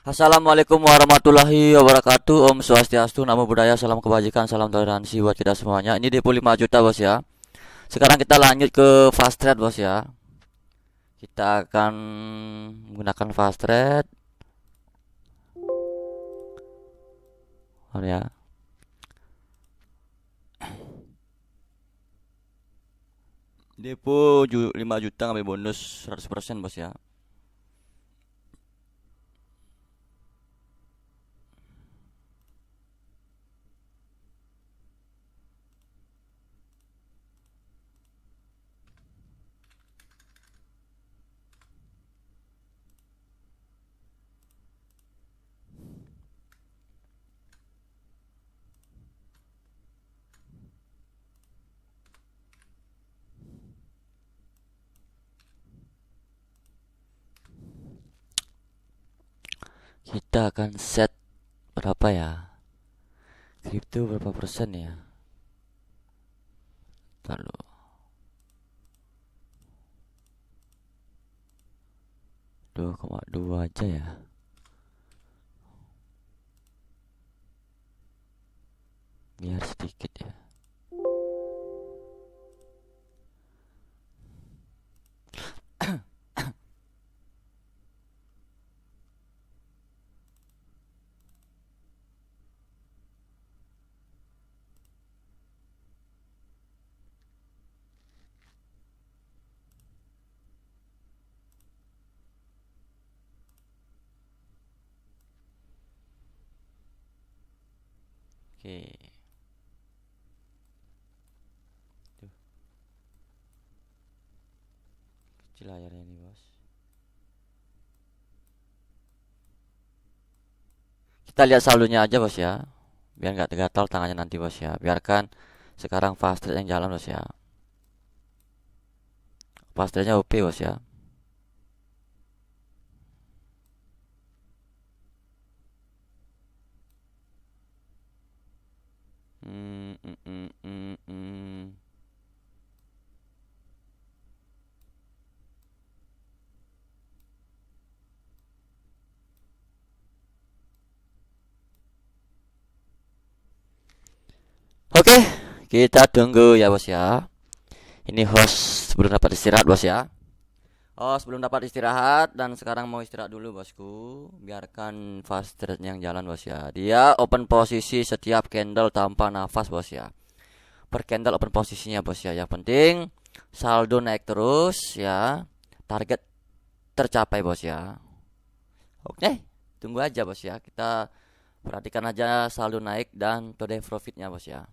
Assalamualaikum warahmatullahi wabarakatuh. Om Swastiastu, Namo Buddhaya, salam kebajikan, salam toleransi buat kita semuanya. Ini Depo 5 juta bos ya. Sekarang kita lanjut ke fast trade bos ya. Kita akan menggunakan fast trade. Oh ya. Depo 5 juta ngambil bonus 100% bos ya. Kita akan set berapa ya? Kripto berapa persen ya? Lalu 2,2 aja ya. Biar sedikit ya. Oke. Tuh, kecil layarnya ini bos. Kita lihat saldonya aja bos ya. Biar nggak gatal tangannya nanti bos ya. Biarkan sekarang fast trade yang jalan bos ya. Fast trade-nya OP bos ya. Hmm, mm, mm, mm, mm. Oke, kita tunggu ya bos ya. Ini host sebelum dapat istirahat bos ya. Oh, sebelum dapat istirahat dan sekarang mau istirahat dulu bosku. Biarkan fast trade yang jalan bos ya. Dia open posisi setiap candle tanpa nafas bos ya. Per candle open posisinya bos ya. Yang penting saldo naik terus ya. Target tercapai bos ya. Oke, tunggu aja bos ya. Kita perhatikan aja saldo naik dan today profitnya bos ya.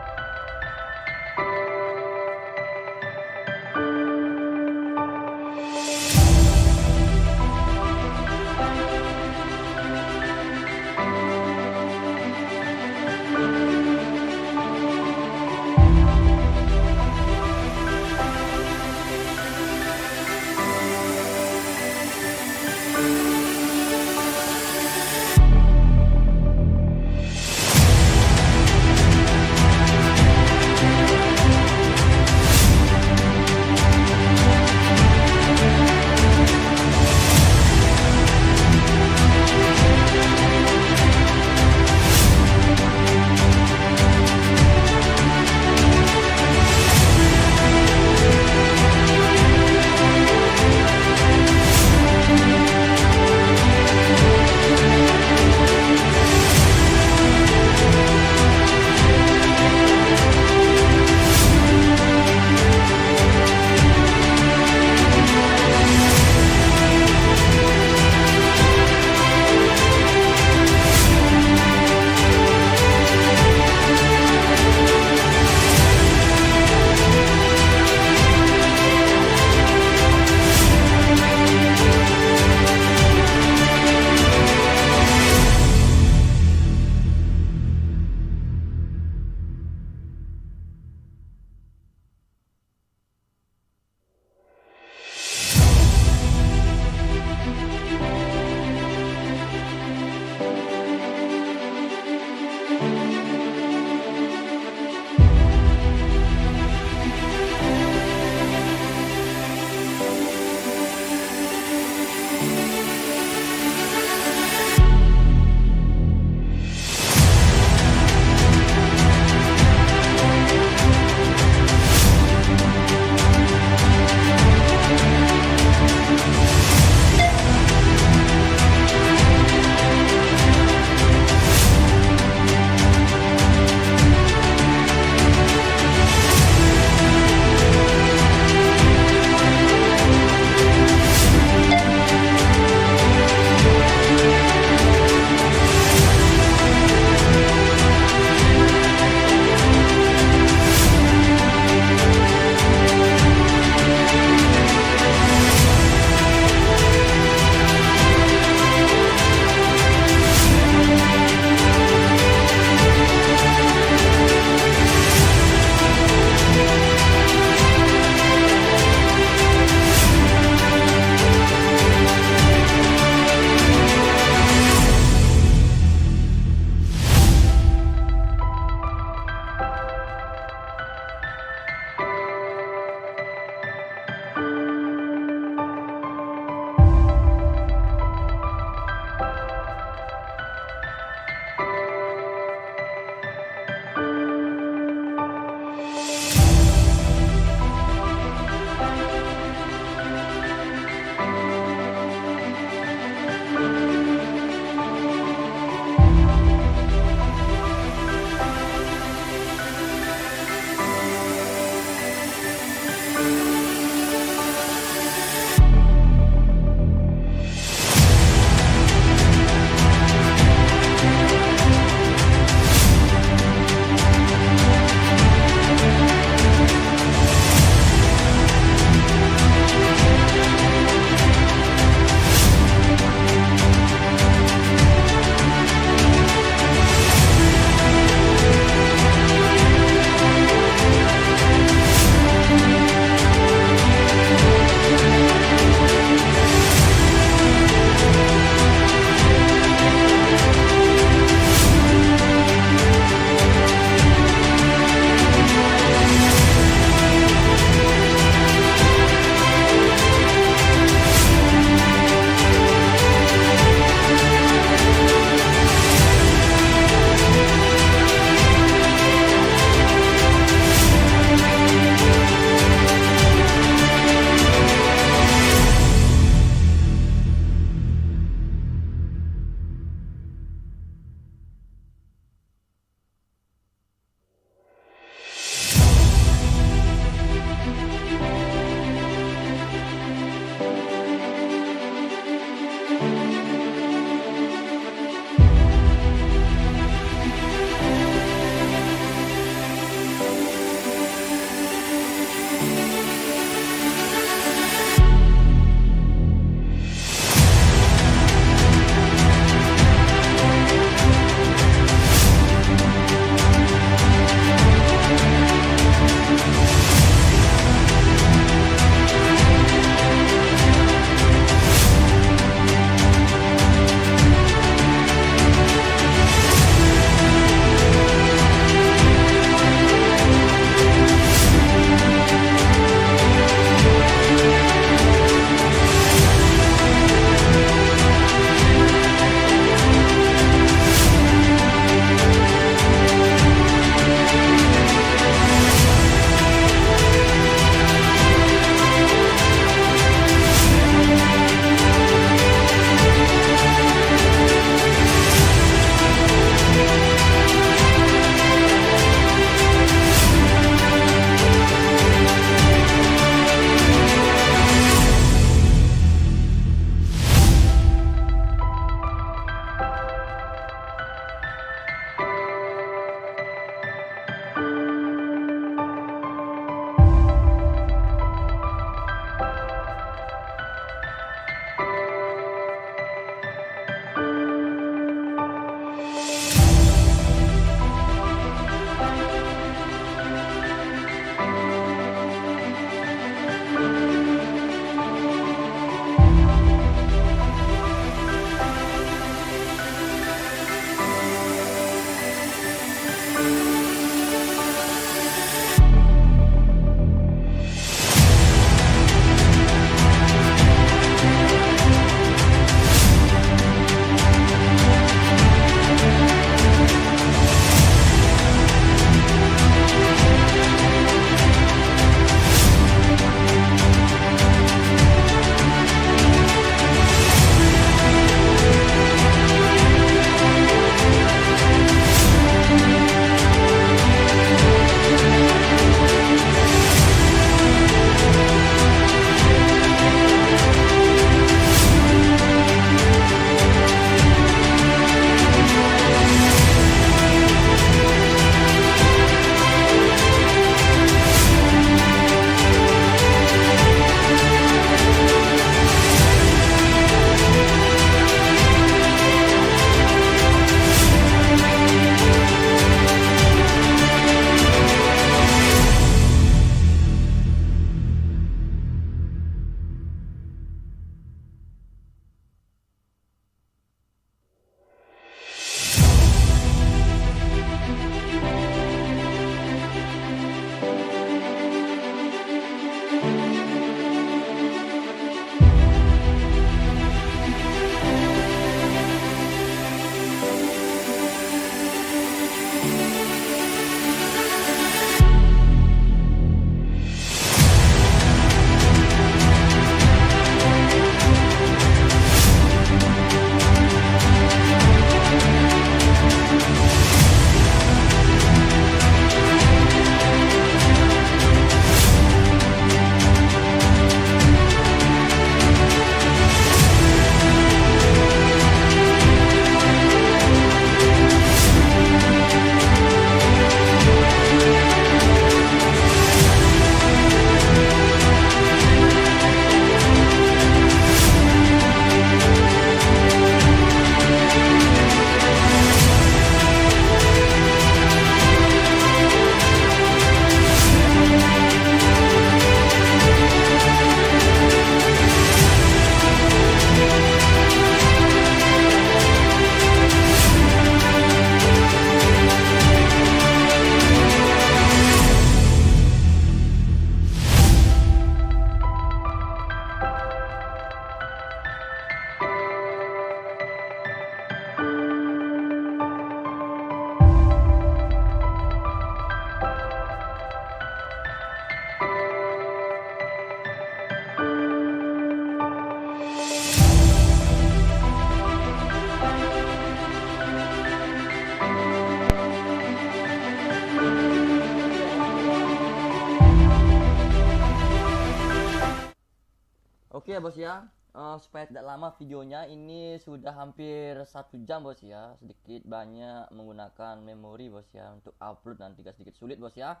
Oke bos ya, supaya tidak lama videonya, ini sudah hampir 1 jam bos ya. Sedikit banyak menggunakan memori bos ya untuk upload, nanti agak sedikit sulit bos ya.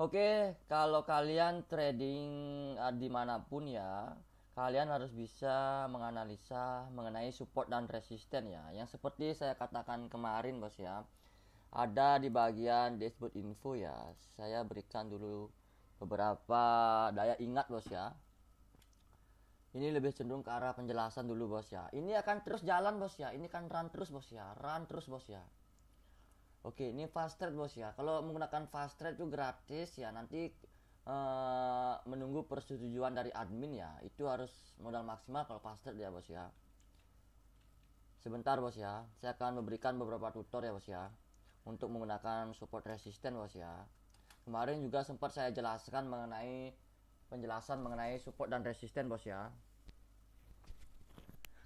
Oke, kalau kalian trading dimanapun ya, kalian harus bisa menganalisa mengenai support dan resisten ya. Yang seperti saya katakan kemarin bos ya, ada di bagian dashboard info ya. Saya berikan dulu beberapa daya ingat bos ya. Ini lebih cenderung ke arah penjelasan dulu bos ya. Ini akan terus jalan bos ya. Ini kan run terus bos ya. Run terus bos ya. Oke, ini fast trade bos ya. Kalau menggunakan fast trade itu gratis ya. Nanti menunggu persetujuan dari admin ya. Itu harus modal maksimal kalau fast trade ya bos ya. Sebentar bos ya. Saya akan memberikan beberapa tutor ya bos ya, untuk menggunakan support resisten bos ya. Kemarin juga sempat saya jelaskan mengenai penjelasan mengenai support dan resisten bos ya.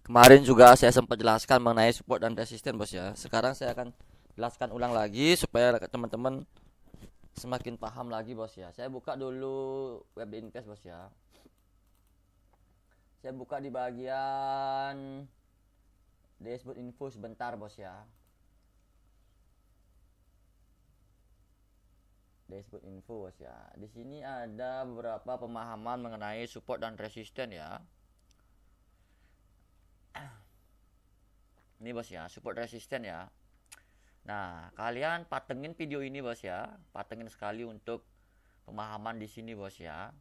Kemarin juga saya sempat jelaskan mengenai support dan resisten bos ya. Sekarang saya akan jelaskan ulang lagi supaya teman-teman semakin paham lagi bos ya. Saya buka dulu web invest bos ya. Saya buka di bagian dashboard info sebentar bos ya. Dashboard info bos ya. Di sini ada beberapa pemahaman mengenai support dan resisten ya. Ini bos ya, support resisten ya. Nah, kalian patengin video ini bos ya. Patengin sekali untuk pemahaman di sini bos ya.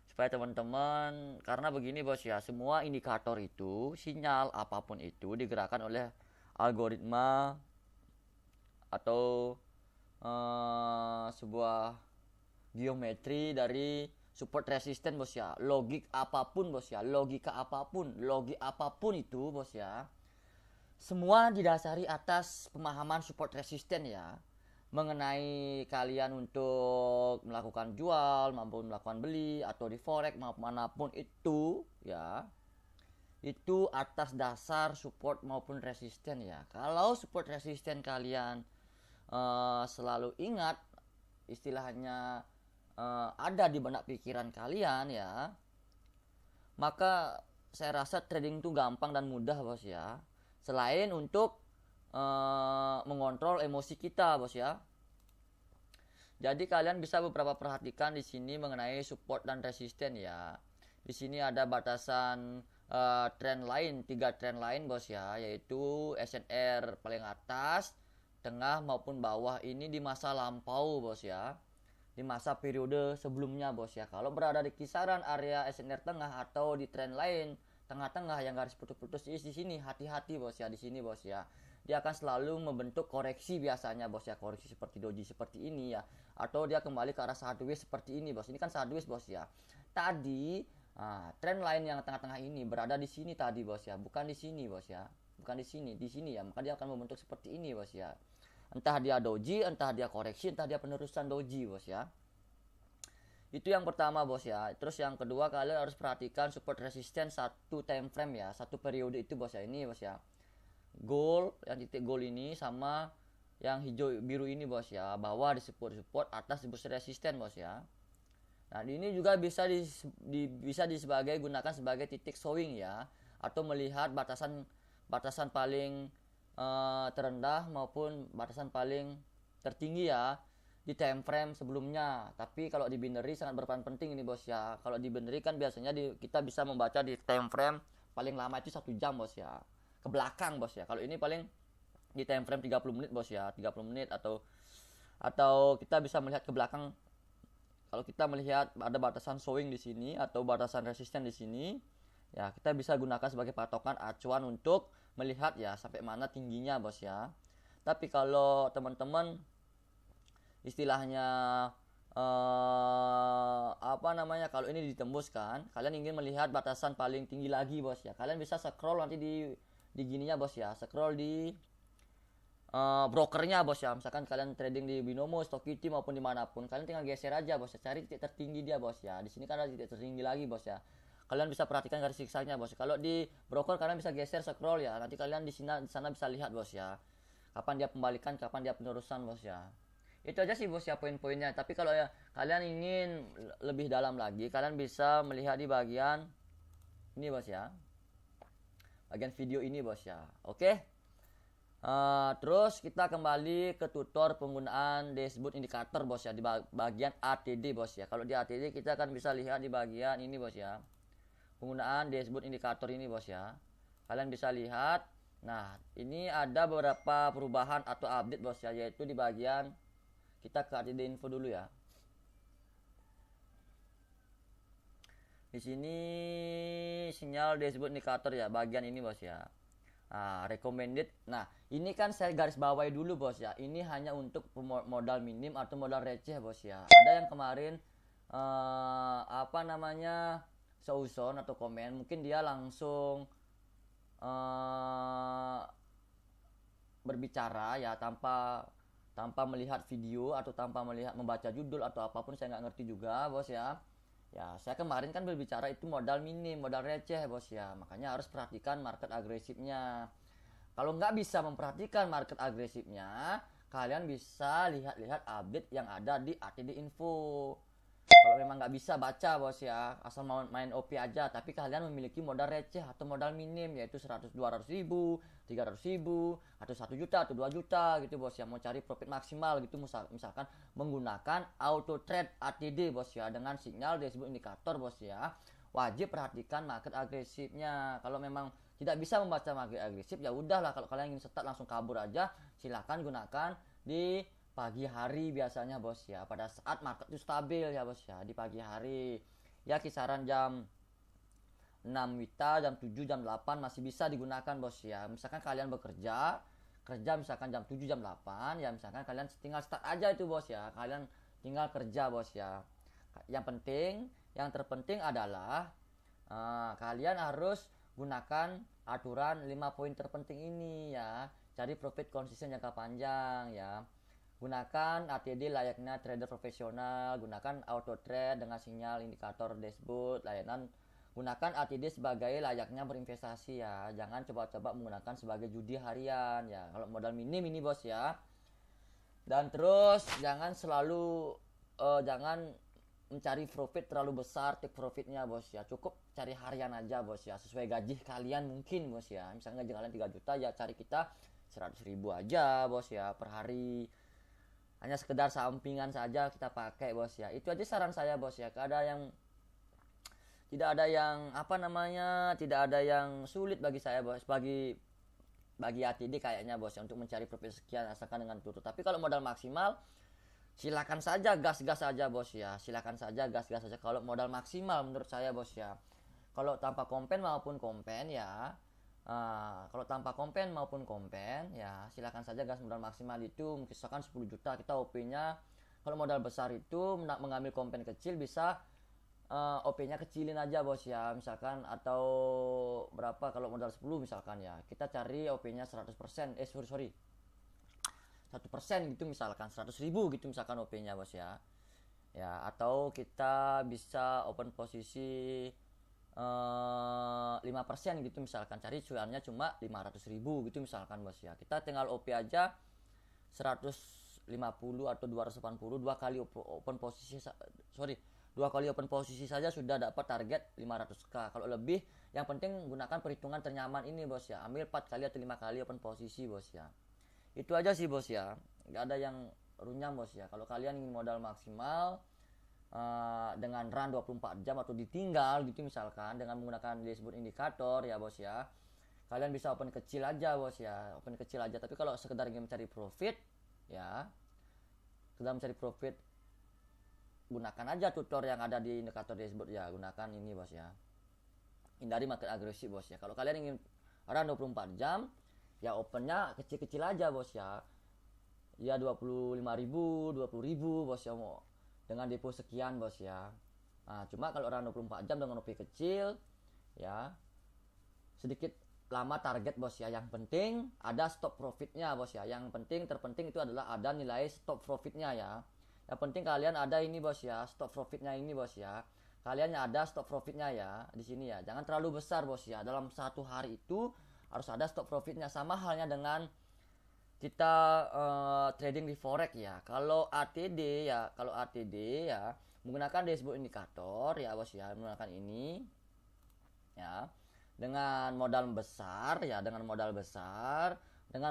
Supaya teman-teman, karena begini bos ya, semua indikator itu, sinyal apapun itu digerakkan oleh algoritma atau sebuah geometri dari support resisten bos ya. Logik apapun bos ya, logika apapun, logi apapun itu bos ya, semua didasari atas pemahaman support resisten ya, mengenai kalian untuk melakukan jual maupun melakukan beli atau di forex manapun itu ya, itu atas dasar support maupun resisten ya. Kalau support resisten kalian selalu ingat, istilahnya ada di benak pikiran kalian ya, maka saya rasa trading itu gampang dan mudah bos ya. Selain untuk mengontrol emosi kita bos ya. Jadi kalian bisa beberapa perhatikan di sini mengenai support dan resisten ya. Di sini ada batasan trend line, 3 trend line bos ya, yaitu SNR paling atas, tengah maupun bawah. Ini di masa lampau bos ya, di masa periode sebelumnya bos ya. Kalau berada di kisaran area SNR tengah atau di trend line tengah-tengah yang garis putus-putus di sini, hati-hati bos ya. Di sini bos ya, dia akan selalu membentuk koreksi biasanya bos ya, koreksi seperti doji seperti ini ya, atau dia kembali ke arah sideways seperti ini bos. Ini kan sideways bos ya. Tadi trend line yang tengah-tengah ini berada di sini tadi bos ya, bukan di sini bos ya, bukan di sini ya, maka dia akan membentuk seperti ini bos ya. Entah dia doji, entah dia koreksi, entah dia penerusan doji bos ya. Itu yang pertama bos ya. Terus yang kedua, kalian harus perhatikan support resisten satu time frame ya, satu periode itu bos ya. Ini bos ya, goal, yang titik goal ini sama yang hijau biru ini bos ya, bawah di support, atas di resisten bos ya. Nah ini juga bisa sebagai gunakan sebagai titik sewing ya, atau melihat batasan paling terendah maupun batasan paling tertinggi ya di time frame sebelumnya. Tapi kalau di binary sangat berperan penting ini bos ya. Kalau di binary kan biasanya kita bisa membaca di time frame paling lama itu 1 jam bos ya, ke belakang bos ya. Kalau ini paling di time frame 30 menit bos ya, 30 menit atau kita bisa melihat ke belakang. Kalau kita melihat ada batasan sewing di sini atau batasan resisten di sini ya, kita bisa gunakan sebagai patokan acuan untuk melihat ya sampai mana tingginya bos ya. Tapi kalau teman-teman istilahnya kalau ini ditembuskan, kalian ingin melihat batasan paling tinggi lagi bos ya, kalian bisa scroll nanti di gininya bos ya, scroll di brokernya bos ya. Misalkan kalian trading di Binomo, Stockiti maupun dimanapun, kalian tinggal geser aja bos ya, cari titik tertinggi dia bos ya. Di sini kan ada titik tertinggi lagi bos ya, kalian bisa perhatikan garis siksanya bos. Kalau di broker kalian bisa geser scroll ya, nanti kalian di sana bisa lihat bos ya, kapan dia pembalikan, kapan dia penerusan bos ya. Itu aja sih bos ya poin-poinnya. Tapi kalau ya kalian ingin lebih dalam lagi, kalian bisa melihat di bagian Ini bos ya, bagian video ini bos ya. Oke. Terus kita kembali ke tutor penggunaan dashboard indikator bos ya, di bagian ATD bos ya. Kalau di ATD kita akan bisa lihat di bagian ini bos ya, penggunaan dashboard indikator ini bos ya. Kalian bisa lihat. Nah, ini ada beberapa perubahan atau update bos ya, yaitu di bagian kita ke ATD info dulu ya. Di sini sinyal dashboard indikator ya, bagian ini bos ya. Nah, recommended. Nah, ini kan saya garis bawahi dulu bos ya. Ini hanya untuk modal minim atau modal receh bos ya. Ada yang kemarin apa namanya, seuzon atau komen, mungkin dia langsung berbicara ya tanpa melihat video atau tanpa membaca judul atau apapun, saya nggak ngerti juga bos ya. Ya, saya kemarin kan berbicara itu modal minim, modal receh bos ya. Makanya harus perhatikan market agresifnya. Kalau nggak bisa memperhatikan market agresifnya, kalian bisa lihat-lihat update yang ada di ATD Info. Kalau memang nggak bisa baca bos ya, asal mau main OP aja, tapi kalian memiliki modal receh atau modal minim, yaitu 100-200 ribu, 300 ribu, atau 1 juta atau 2 juta gitu bos ya, mau cari profit maksimal gitu, misalkan menggunakan auto trade ATD bos ya, dengan sinyal dashboard indikator bos ya. Wajib perhatikan market agresifnya. Kalau memang tidak bisa membaca market agresif, ya udahlah, kalau kalian ingin start langsung kabur aja, silakan gunakan di pagi hari biasanya bos ya, pada saat market itu stabil ya bos ya, di pagi hari ya, kisaran jam 6 WITA, jam 7, jam 8 masih bisa digunakan bos ya. Misalkan kalian kerja misalkan jam 7, jam 8 ya, misalkan kalian tinggal start aja itu bos ya, kalian tinggal kerja bos ya. Yang terpenting adalah kalian harus gunakan aturan 5 poin terpenting ini ya, cari profit konsisten jangka panjang ya. Gunakan ATD layaknya trader profesional, gunakan auto trade dengan sinyal indikator dashboard layanan. Gunakan ATD sebagai layaknya berinvestasi ya, jangan coba-coba menggunakan sebagai judi harian ya, kalau modal minim ini bos ya. Dan terus jangan mencari profit terlalu besar, take profitnya bos ya, cukup cari harian aja bos ya, sesuai gaji kalian mungkin bos ya. Misalnya gaji kalian 3 juta ya, cari kita 100 ribu aja bos ya per hari, hanya sekedar sampingan saja kita pakai bos ya. Itu aja saran saya bos ya. Tidak ada yang sulit bagi saya bos, bagi ATD kayaknya bos ya, untuk mencari profit sekian asalkan dengan turut. Tapi kalau modal maksimal, silakan saja gas saja bos ya, silakan saja gas saja kalau modal maksimal menurut saya bos ya. Kalau tanpa kompen maupun kompen ya, ya silakan saja gas modal maksimal itu, misalkan 10 juta kita OP-nya. Kalau modal besar itu mengambil kompen kecil, bisa OP-nya kecilin aja bos ya, misalkan, atau berapa, kalau modal 10 misalkan ya, kita cari OP-nya 100%, 1% gitu, misalkan 100 ribu gitu misalkan OP-nya bos ya. Ya, atau kita bisa open posisi 5% gitu misalkan, cari cuannya cuma 500 ribu gitu misalkan bos ya. Kita tinggal OP aja 150 atau 280, dua kali open posisi saja sudah dapat target 500k. Kalau lebih, yang penting gunakan perhitungan ternyaman ini bos ya, ambil 4 kali atau 5 kali open posisi bos ya. Itu aja sih bos ya, nggak ada yang runyam bos ya. Kalau kalian ingin modal maksimal dengan run 24 jam atau ditinggal gitu misalkan, dengan menggunakan dashboard indikator ya bos ya, kalian bisa open kecil aja bos ya, open kecil aja. Tapi kalau sekedar ingin mencari profit ya, gunakan aja tutor yang ada di indikator dashboard ya, gunakan ini bos ya, hindari market agresif bos ya. Kalau kalian ingin run 24 jam ya, opennya kecil-kecil aja bos ya, 25 ribu, 20 ribu bos ya, mau dengan depo sekian bos ya. Nah, cuma kalau orang 24 jam dengan OP kecil ya, sedikit lama target bos ya. Yang penting ada stop profitnya bos ya, yang terpenting itu adalah ada nilai stop profitnya ya. Yang penting kalian ada ini bos ya, stop profitnya ini bos ya, kalian ada stop profitnya ya di sini ya. Jangan terlalu besar bos ya, dalam satu hari itu harus ada stop profitnya. Sama halnya dengan kita trading di forex ya. Kalau ATD ya menggunakan dashboard indikator ya bos ya, menggunakan ini ya, dengan modal besar ya, dengan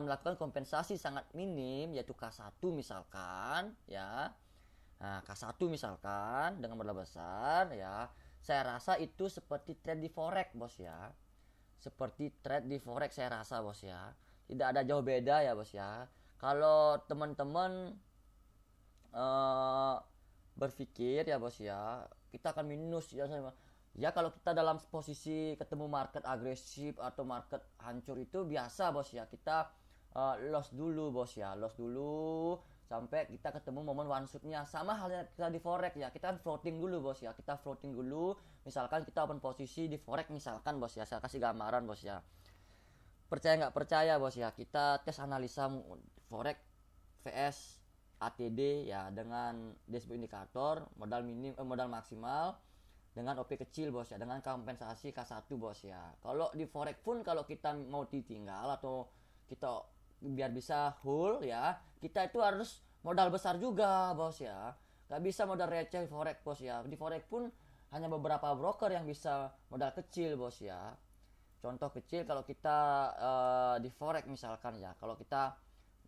melakukan kompensasi sangat minim yaitu K1 misalkan ya. Nah, K1 misalkan dengan modal besar ya, saya rasa itu seperti trade di forex bos ya. Seperti trade di forex saya rasa bos ya. Tidak ada jauh beda ya bos ya. Kalau teman-teman berpikir ya bos ya, kita akan minus ya. Ya kalau kita dalam posisi ketemu market agresif atau market hancur itu biasa bos ya, kita loss dulu bos ya, loss dulu sampai kita ketemu momen one shotnya. Sama halnya kita di forex ya, kita kan floating dulu bos ya, kita floating dulu. Misalkan kita open posisi di forex misalkan bos ya, saya kasih gambaran bos ya. Percaya nggak percaya bos ya, kita tes analisa forex vs ATD ya, dengan dashboard indikator modal minim modal maksimal dengan OP kecil bos ya, dengan kompensasi K1 bos ya. Kalau di forex pun kalau kita mau ditinggal atau kita biar bisa hold ya, kita itu harus modal besar juga bos ya. Gak bisa modal receh forex bos ya. Di forex pun hanya beberapa broker yang bisa modal kecil bos ya. Contoh kecil kalau kita di forex misalkan ya, kalau kita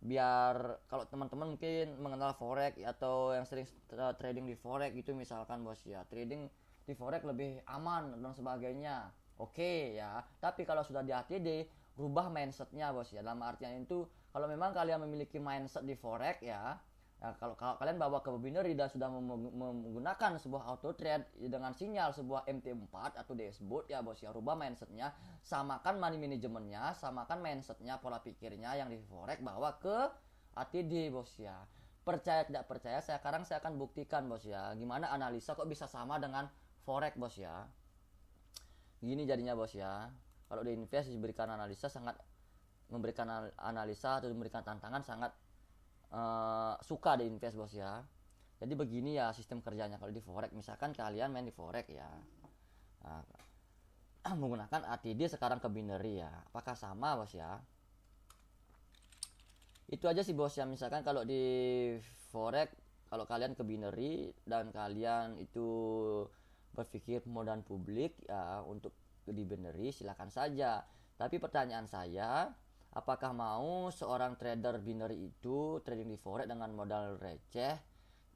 biar kalau teman-teman mungkin mengenal forex atau yang sering trading di forex gitu misalkan bos ya, trading di forex lebih aman dan sebagainya, oke ya. Tapi kalau sudah di ATD, rubah mindsetnya bos ya. Dalam artian itu, kalau memang kalian memiliki mindset di forex ya, kalau kalian bawa ke binary dan sudah menggunakan sebuah auto trade dengan sinyal sebuah MT4 atau dashboard ya bos ya, rubah mindsetnya, samakan money manajemennya, samakan mindsetnya, pola pikirnya yang di forex bawa ke ATD bos ya. Percaya tidak percaya, sekarang saya akan buktikan bos ya, gimana analisa kok bisa sama dengan forex bos ya. Gini jadinya bos ya, kalau di invest diberikan analisa sangat memberikan analisa atau memberikan tantangan sangat suka di invest bos ya. Jadi begini ya sistem kerjanya kalau di forex. Misalkan kalian main di forex ya, menggunakan ATD sekarang ke binary ya, apakah sama bos ya? Itu aja sih bos ya. Misalkan kalau di forex, kalau kalian ke binary dan kalian itu berpikir modal publik ya untuk di binary, silakan saja. Tapi pertanyaan saya, apakah mau seorang trader binary itu trading di forex dengan modal receh?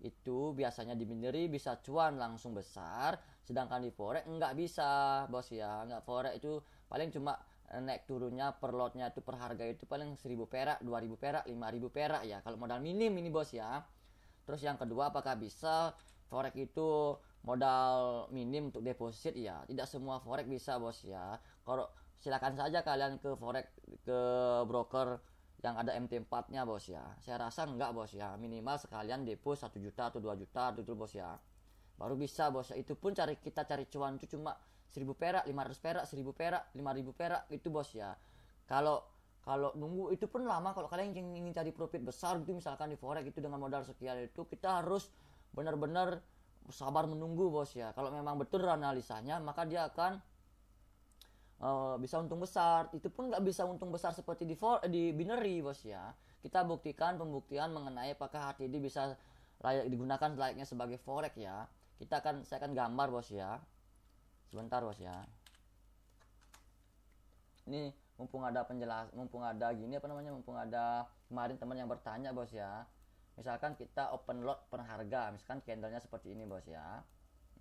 Itu biasanya di binary bisa cuan langsung besar, sedangkan di forex nggak bisa bos ya. Nggak, forex itu paling cuma naik turunnya per lotnya itu per harga itu paling 1000 perak, 2000 perak, 5000 perak ya, kalau modal minim ini bos ya. Terus yang kedua, apakah bisa forex itu modal minim untuk deposit ya? Tidak semua forex bisa bos ya. Kalau silakan saja kalian ke forex, ke broker yang ada MT4 nya bos ya. Saya rasa enggak bos ya, minimal sekalian depo 1 juta atau 2 juta itu bos ya, baru bisa bos ya. Itu pun kita cari cuan itu cuma 1000 perak, 500 perak, 1000 perak, 5000 perak itu bos ya. Kalau kalau nunggu itu pun lama. Kalau kalian ingin cari profit besar gitu misalkan di forex itu dengan modal sekian, itu kita harus benar-benar sabar menunggu bos ya. Kalau memang betul analisanya, maka dia akan bisa untung besar. Itu pun nggak bisa untung besar seperti di binary bos ya. Kita buktikan pembuktian mengenai apakah HTD bisa layak digunakan layaknya sebagai forex ya. Saya akan gambar bos ya. Sebentar bos ya. Ini mumpung ada mumpung ada kemarin teman yang bertanya bos ya. Misalkan kita open lot per harga, misalkan candlenya seperti ini bos ya.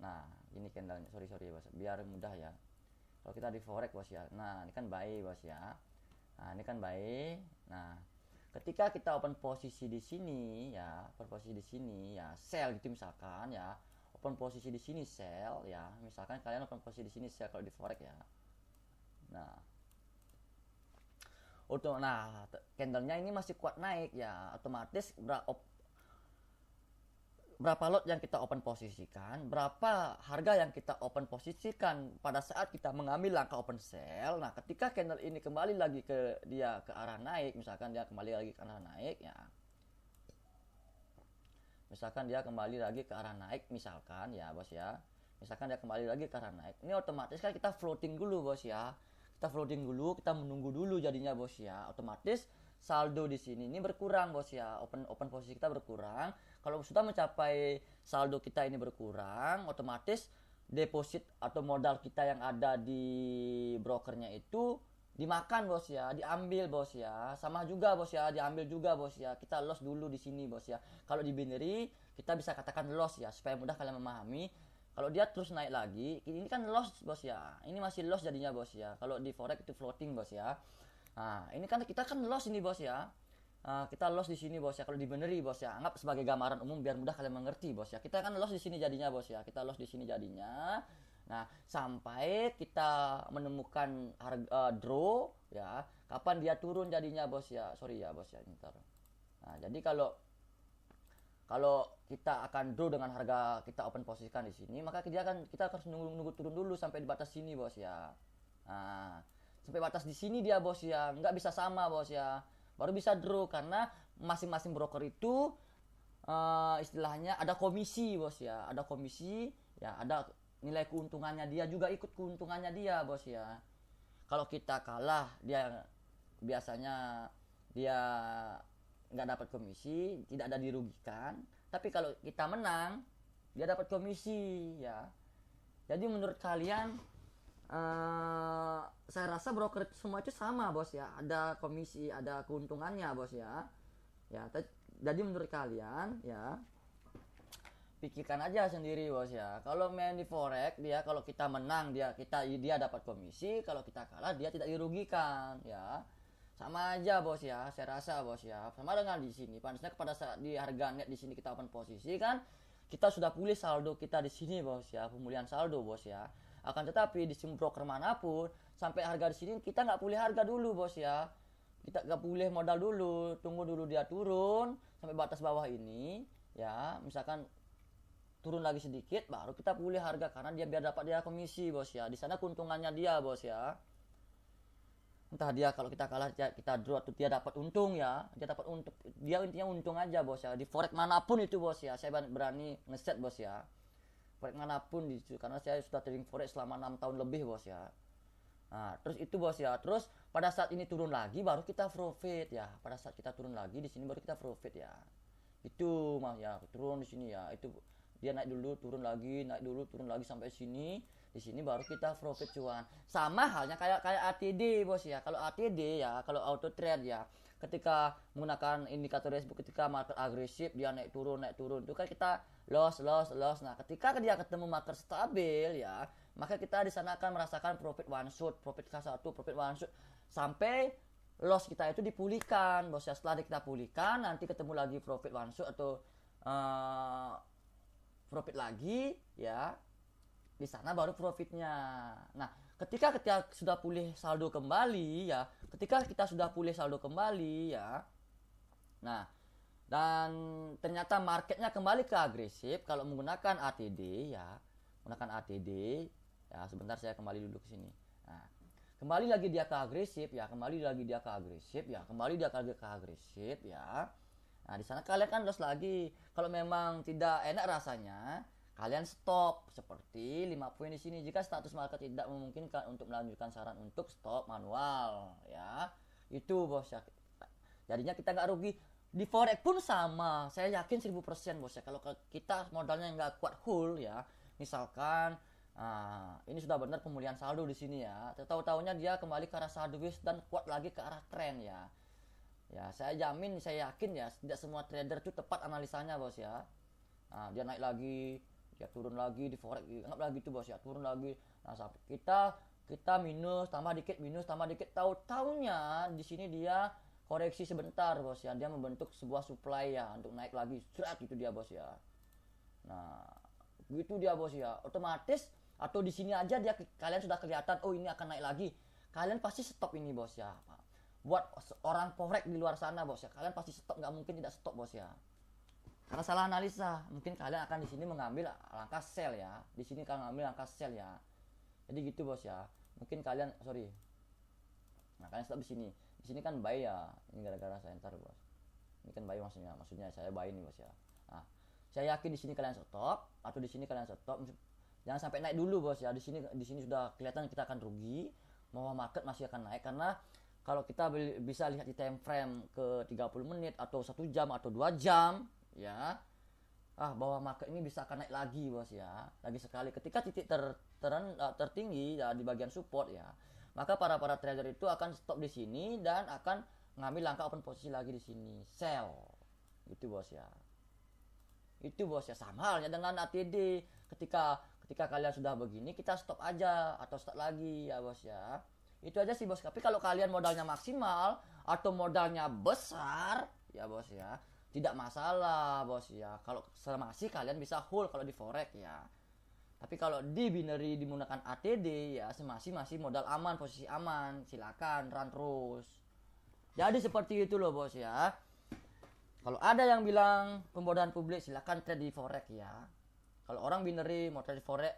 Nah ini candlenya, sorry bos, biar mudah ya. Kalau kita di forex bos ya, nah ini kan buy bos ya. Nah ini kan buy. Nah ketika kita open posisi di sini ya, sell gitu misalkan ya, open posisi di sini sell ya. Misalkan kalian open posisi di sini sell kalau di forex ya. Nah, candlenya ini masih kuat naik ya, otomatis berapa lot yang kita open posisikan, berapa harga yang kita open posisikan pada saat kita mengambil langkah open sell. Nah ketika candle ini kembali lagi ke arah naik, misalkan dia kembali lagi ke arah naik ya, misalkan ya bos ya, misalkan dia kembali lagi ke arah naik, ini otomatis kan kita floating dulu bos ya. Kita menunggu dulu jadinya bos ya. Otomatis saldo di sini ini berkurang bos ya. Open posisi kita berkurang. Kalau sudah mencapai saldo kita ini berkurang, otomatis deposit atau modal kita yang ada di brokernya itu dimakan bos ya, diambil bos ya, sama juga bos ya, diambil juga bos ya, kita loss dulu di sini bos ya. Kalau di binary kita bisa katakan loss ya, supaya mudah kalian memahami. Kalau dia terus naik lagi, ini kan loss bos ya, ini masih loss jadinya bos ya. Kalau di forex itu floating bos ya. Nah ini kan kita kan loss ini bos ya. Kita loss di sini bos ya. Kalau di binary bos ya, anggap sebagai gambaran umum biar mudah kalian mengerti bos ya. Kita kan loss di sini jadinya bos ya, kita loss di sini jadinya. Nah, sampai kita menemukan harga draw ya, kapan dia turun jadinya bos ya. Sorry ya bos ya, ntar. Nah, jadi kalau kalau kita akan draw dengan harga kita open posisikan di sini, maka kita harus nunggu turun dulu sampai di batas sini bos ya. Nah, sampai batas di sini dia bos ya, nggak bisa sama bos ya. Baru bisa draw karena masing-masing broker itu istilahnya ada komisi bos ya, ada komisi ya, ada nilai keuntungannya, dia juga ikut keuntungannya dia bos ya. Kalau kita kalah dia biasanya dia nggak dapat komisi, tidak ada dirugikan. Tapi kalau kita menang dia dapat komisi ya. Jadi menurut kalian saya rasa broker itu semua itu sama bos ya, ada komisi, ada keuntungannya bos ya. Ya, jadi menurut kalian ya, pikirkan aja sendiri bos ya. Kalau main di forex dia, kalau kita menang dia dapat komisi, kalau kita kalah dia tidak dirugikan ya. Sama aja bos ya, saya rasa bos ya. Sama dengan di sini. Panasnya pada saat di harga net di sini kita open posisi kan, kita sudah pulih saldo kita di sini bos ya, pemulihan saldo bos ya. Akan tetapi di sim broker manapun sampai harga di sini kita nggak pulih harga dulu bos ya. Kita nggak pulih modal dulu, tunggu dulu dia turun sampai batas bawah ini ya. Misalkan turun lagi sedikit baru kita pulih harga karena dia biar dapat dia komisi bos ya. Di sana keuntungannya dia bos ya. Entah dia kalau kita kalah kita draw atau dia dapat untung ya, dia dapat untung, dia intinya untung aja bos ya. Di forex manapun itu bos ya, saya berani ngeset bos ya, forex manapun itu, karena saya sudah trading forex selama 6 tahun lebih bos ya. Nah terus itu bos ya, terus pada saat ini turun lagi baru kita profit ya, pada saat kita turun lagi di sini baru kita profit ya. Itu mah ya, turun di sini ya, itu dia naik dulu turun lagi, naik dulu turun lagi sampai sini. Di sini baru kita profit cuan. Sama halnya kayak ATD bos ya. Kalau ATD ya, kalau auto trade ya, ketika menggunakan indikator RSI, ketika market agresif dia naik turun itu kan kita loss. Nah ketika dia ketemu market stabil ya, maka kita di sana akan merasakan profit one shot, profit K1, profit one shot sampai loss kita itu dipulihkan bos ya. Setelah kita pulihkan nanti ketemu lagi profit one shot atau profit lagi ya, di sana baru profitnya. Nah ketika sudah pulih saldo kembali ya, ketika kita sudah pulih saldo kembali ya, nah dan ternyata marketnya kembali ke agresif kalau menggunakan ATD ya, menggunakan ATD ya. Sebentar saya kembali dulu ke sini. Nah kembali lagi dia ke agresif ya, kembali dia ke agresif ya. Nah di sana kalian kan loss lagi. Kalau memang tidak enak rasanya, kalian stop seperti 5 poin di sini. Jika status market tidak memungkinkan untuk melanjutkan, saran untuk stop manual ya. Itu bos ya. Jadinya kita nggak rugi. Di forex pun sama. Saya yakin 1000% bos ya. Kalau kita modalnya nggak kuat full ya, misalkan ini sudah benar pemulihan saldo di sini ya. Tahu-tahunya dia kembali ke arah sideways dan kuat lagi ke arah tren ya. Ya saya jamin, saya yakin ya, tidak semua trader itu tepat analisanya bos ya. Nah, dia naik lagi, dia turun lagi di forex, anggap lagi itu bos ya, turun lagi. Nah sampai kita minus tambah dikit, tahu-taunya di sini dia koreksi sebentar bos ya, dia membentuk sebuah supply ya untuk naik lagi, serat itu dia bos ya. Nah gitu dia bos ya, otomatis atau di sini aja kalian sudah kelihatan, oh ini akan naik lagi, kalian pasti stop ini bos ya. Buat orang forex di luar sana bos ya, kalian pasti stop, nggak mungkin tidak stop bos ya, karena salah analisa. Mungkin kalian akan di sini mengambil langkah sell ya, di sini kalian mengambil langkah sell ya. Jadi gitu bos ya, mungkin kalian nah kalian stop di sini kan buy ya, ini gara-gara saya ntar bos, ini kan buy maksudnya saya buy ini bos ya. Nah saya yakin di sini kalian stop, atau di sini kalian stop, jangan sampai naik dulu bos ya. Di sini sudah kelihatan kita akan rugi, bahwa market masih akan naik. Karena kalau kita bisa lihat di time frame ke 30 menit atau 1 jam atau 2 jam ya, bahwa market ini bisa akan naik lagi bos ya, lagi sekali ketika titik tertinggi ya, di bagian support ya, maka para trader itu akan stop di sini dan akan ngambil langkah open posisi lagi di sini, sell itu bos ya. Itu bos ya, sama halnya dengan ATD, ketika kalian sudah begini kita stop aja atau start lagi ya bos ya. Itu aja sih bos. Tapi kalau kalian modalnya maksimal atau modalnya besar ya bos ya, tidak masalah bos ya. Kalau masih kalian bisa hold kalau di forex ya. Tapi kalau di binary menggunakan ATD ya masih modal aman, posisi aman, silakan run terus. Jadi seperti itu loh bos ya. Kalau ada yang bilang pembodohan publik, silakan trade di forex ya. Kalau orang binary mau trade di forex,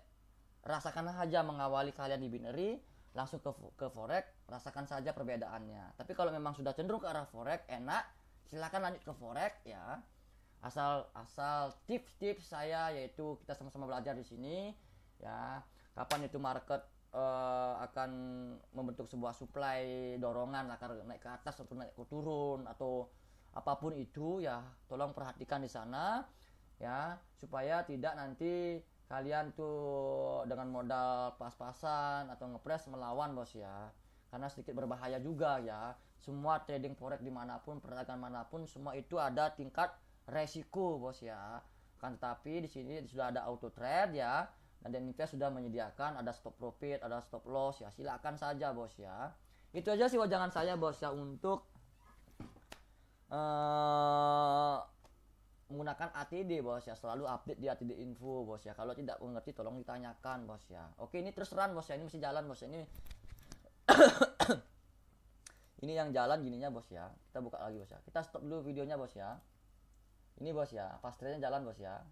rasakan aja mengawali kalian di binary, langsung ke forex, rasakan saja perbedaannya. Tapi kalau memang sudah cenderung ke arah forex, enak, silakan lanjut ke forex ya. Asal tips-tips saya yaitu kita sama-sama belajar di sini ya. Kapan itu market akan membentuk sebuah supply dorongan akan naik ke atas atau naik ke turun atau apapun itu ya, tolong perhatikan di sana ya, supaya tidak nanti kalian tuh dengan modal pas-pasan atau ngepres melawan bos ya, karena sedikit berbahaya juga ya. Semua trading forex dimanapun, perdagangan manapun, semua itu ada tingkat resiko bos ya. Kan tetapi di sini sudah ada auto trade ya, dan Invest sudah menyediakan ada stop profit, ada stop loss ya, silakan saja bos ya. Itu aja sih wajangan saya bos ya untuk menggunakan ATD bos ya. Selalu update di ATD info bos ya. Kalau tidak mengerti tolong ditanyakan bos ya. Oke, ini terus run bos ya, ini masih jalan bos ya. Ini ini yang jalan gininya bos ya. Kita buka lagi bos ya, kita stop dulu videonya bos ya. Ini bos ya, fast trade-nya jalan bos ya.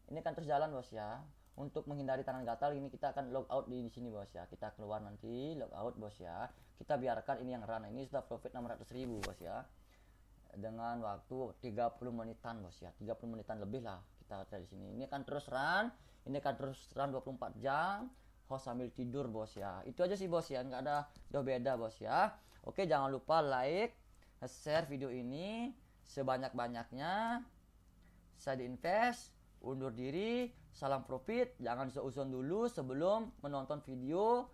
Ini kan terus jalan bos ya. Untuk menghindari tangan gatal ini kita akan log out di sini bos ya. Kita keluar nanti log out bos ya. Kita biarkan ini yang run. Ini sudah profit 600.000 bos ya, dengan waktu 30 menitan bos ya, 30 menitan lebih lah kita dari sini. Ini akan terus run, ini akan terus run 24 jam, host sambil tidur bos ya. Itu aja sih bos ya, nggak ada jauh beda bos ya. Oke, jangan lupa like, share video ini sebanyak-banyaknya. Saya di Invest undur diri, salam profit. Jangan seuzon dulu sebelum menonton video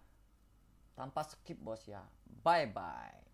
tanpa skip bos ya. Bye bye.